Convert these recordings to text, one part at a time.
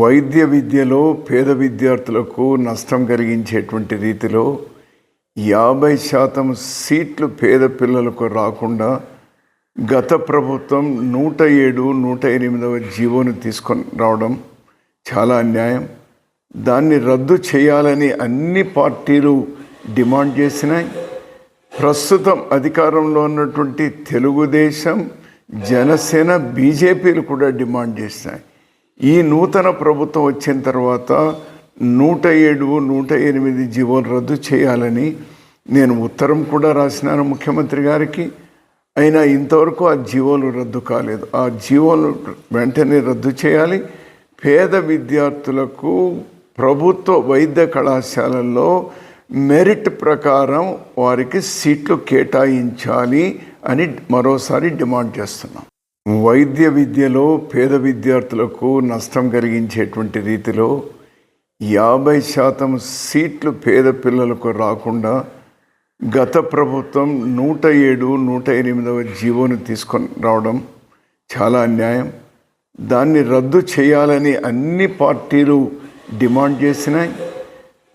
వైద్య విద్యలో పేద విద్యార్థులకు నష్టం కలిగించేటువంటి రీతిలో 50% సీట్లు పేద పిల్లలకు రాకుండా గత ప్రభుత్వం 107, 108వ జీవోను తీసుకొని రావడం చాలా అన్యాయం. దాన్ని రద్దు చేయాలని అన్ని పార్టీలు డిమాండ్ చేసినాయి. ప్రస్తుతం అధికారంలో ఉన్నటువంటి తెలుగుదేశం, జనసేన, బీజేపీలు కూడా డిమాండ్ చేసినాయి. ఈ నూతన ప్రభుత్వం వచ్చిన తర్వాత 107, 108 జీవోలు రద్దు చేయాలని నేను ఉత్తరం కూడా రాసినాను ముఖ్యమంత్రి గారికి. అయినా ఇంతవరకు ఆ జీవోలు రద్దు కాలేదు. ఆ జీవోలు వెంటనే రద్దు చేయాలి. పేద విద్యార్థులకు ప్రభుత్వ వైద్య కళాశాలల్లో మెరిట్ ప్రకారం వారికి సీట్లు కేటాయించాలి అని మరోసారి డిమాండ్ చేస్తున్నాం. వైద్య విద్యలో పేద విద్యార్థులకు నష్టం కలిగించేటువంటి రీతిలో 50% సీట్లు పేద పిల్లలకు రాకుండా గత ప్రభుత్వం 107, 108వ జీవోను తీసుకొని రావడం చాలా అన్యాయం. దాన్ని రద్దు చేయాలని అన్ని పార్టీలు డిమాండ్ చేసినాయి.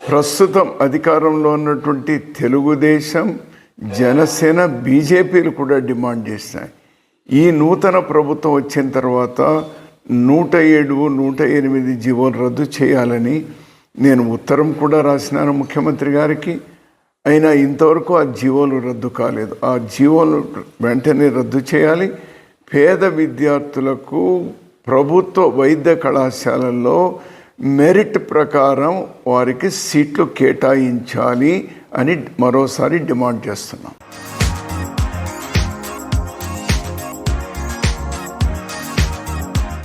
ప్రస్తుతం అధికారంలో ఉన్నటువంటి తెలుగుదేశం, జనసేన, బీజేపీలు కూడా డిమాండ్ చేసినాయి. ఈ నూతన ప్రభుత్వం వచ్చిన తర్వాత 107, 108 జీవోలు రద్దు చేయాలని నేను ఉత్తరం కూడా రాసినాను ముఖ్యమంత్రి గారికి. అయినా ఇంతవరకు ఆ జీవోలు రద్దు కాలేదు. ఆ జీవోలు వెంటనే రద్దు చేయాలి. పేద విద్యార్థులకు ప్రభుత్వ వైద్య కళాశాలల్లో మెరిట్ ప్రకారం వారికి సీట్లు కేటాయించాలి అని మరోసారి డిమాండ్ చేస్తున్నాం.